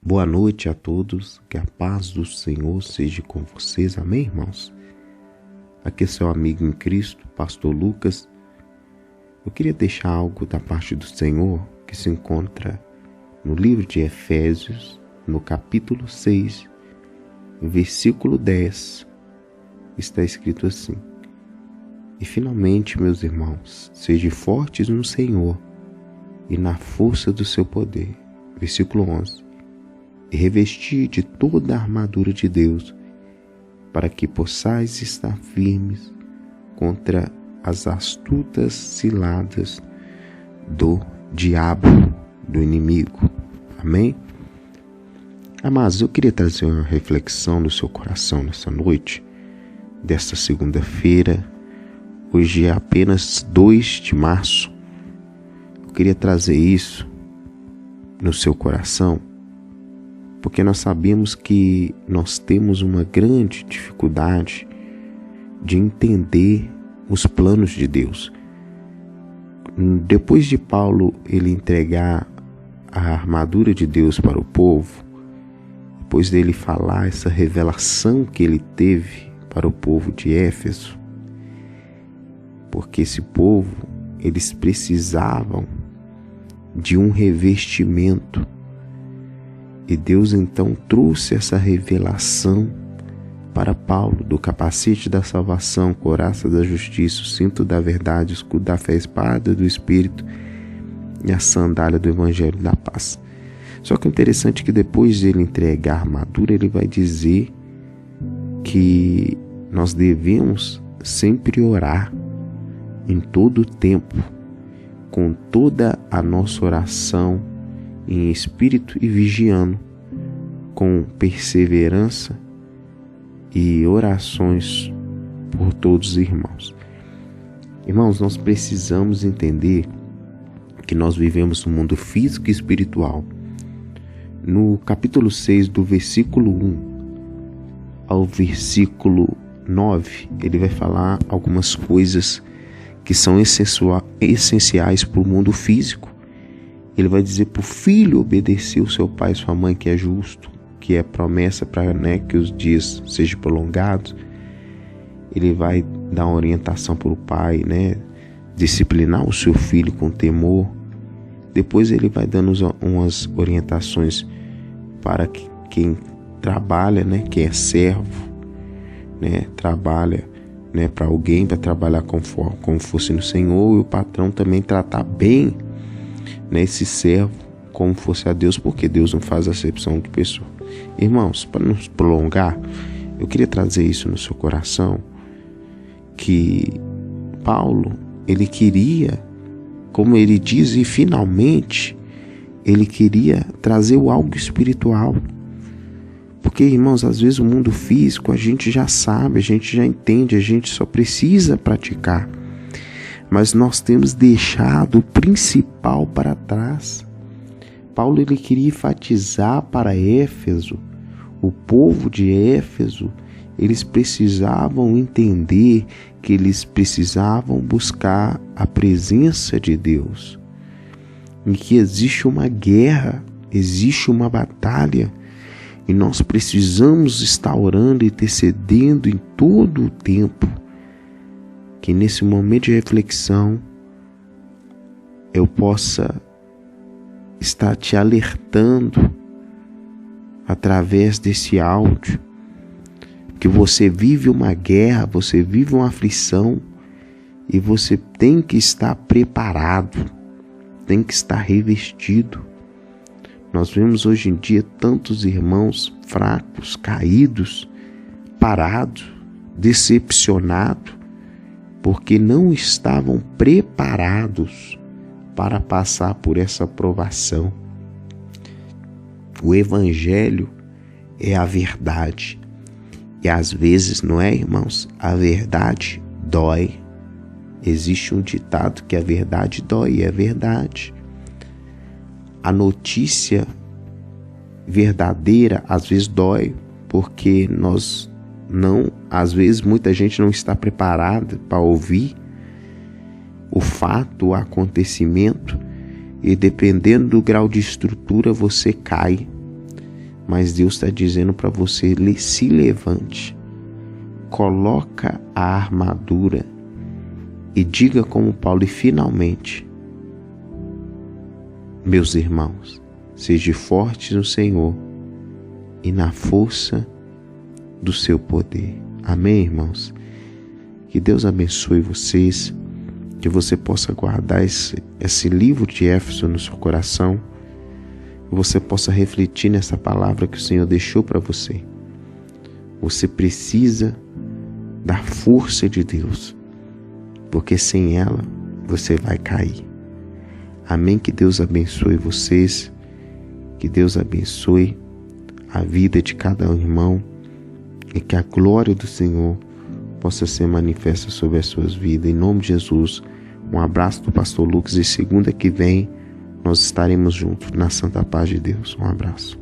Boa noite a todos, que a paz do Senhor seja com vocês, amém, irmãos? Aqui é seu amigo em Cristo, Pastor Lucas. Eu queria deixar algo da parte do Senhor que se encontra no livro de Efésios, no capítulo 6, versículo 10. Está escrito assim: E finalmente, meus irmãos, sejam fortes no Senhor e na força do seu poder. Versículo 11. E revestir de toda a armadura de Deus, para que possais estar firmes contra as astutas ciladas do diabo, do inimigo. Amém? Amados, eu queria trazer uma reflexão no seu coração nessa noite, desta segunda-feira. Hoje é apenas 2 de março. Eu queria trazer isso no seu coração, porque nós sabemos que nós temos uma grande dificuldade de entender os planos de Deus. Depois de Paulo ele entregar a armadura de Deus para o povo, depois dele falar essa revelação que ele teve para o povo de Éfeso, porque esse povo, eles precisavam de um revestimento. E Deus então trouxe essa revelação para Paulo, do capacete da salvação, couraça da justiça, o cinto da verdade, o escudo da fé, a espada do Espírito e a sandália do Evangelho da paz. Só que o interessante é que depois de ele entregar a armadura, ele vai dizer que nós devemos sempre orar em todo o tempo, com toda a nossa oração em espírito e vigiando, com perseverança e orações por todos os irmãos. Irmãos, nós precisamos entender que nós vivemos no mundo físico e espiritual. No capítulo 6, do versículo 1 ao versículo 9, ele vai falar algumas coisas que são essenciais para o mundo físico. Ele vai dizer para o filho obedecer o seu pai e sua mãe, que é justo, que é promessa para que os dias sejam prolongados. Ele vai dar uma orientação para o pai, disciplinar o seu filho com temor. Depois ele vai dando umas orientações para quem trabalha, quem é servo, trabalha para alguém, para trabalhar como fosse no Senhor, e o patrão também tratar bem esse servo como fosse a Deus, porque Deus não faz acepção de pessoa. Irmãos, para nos prolongar, eu queria trazer isso no seu coração, que Paulo, ele queria, como ele diz, e finalmente ele queria trazer o algo espiritual. Porque, irmãos, às vezes o mundo físico a gente já sabe, a gente já entende, a gente só precisa praticar. Mas nós temos deixado o principal para trás. Paulo, ele queria enfatizar para Éfeso, o povo de Éfeso, eles precisavam entender que eles precisavam buscar a presença de Deus. E que existe uma guerra, existe uma batalha, e nós precisamos estar orando e intercedendo em todo o tempo. Que nesse momento de reflexão eu possa estar te alertando através desse áudio, que você vive uma guerra, você vive uma aflição, e você tem que estar preparado, tem que estar revestido. Nós vemos hoje em dia tantos irmãos fracos, caídos, parados, decepcionados, porque não estavam preparados para passar por essa provação. O Evangelho é a verdade. E às vezes, não é, irmãos? A verdade dói. Existe um ditado que a verdade dói, e é verdade. A notícia verdadeira às vezes dói, porque às vezes muita gente não está preparada para ouvir o fato, o acontecimento, e dependendo do grau de estrutura você cai. Mas Deus está dizendo para você, se levante, coloca a armadura e diga como Paulo, e finalmente, meus irmãos, sejam fortes no Senhor e na força do seu poder. Amém, irmãos? Que Deus abençoe vocês, que você possa guardar esse livro de Éfeso no seu coração, que você possa refletir nessa palavra que o Senhor deixou para você. Você precisa da força de Deus, porque sem ela você vai cair. Amém? Que Deus abençoe vocês, que Deus abençoe a vida de cada irmão e que a glória do Senhor possa ser manifesta sobre as suas vidas. Em nome de Jesus, um abraço do pastor Lucas, e segunda que vem nós estaremos juntos na santa paz de Deus. Um abraço.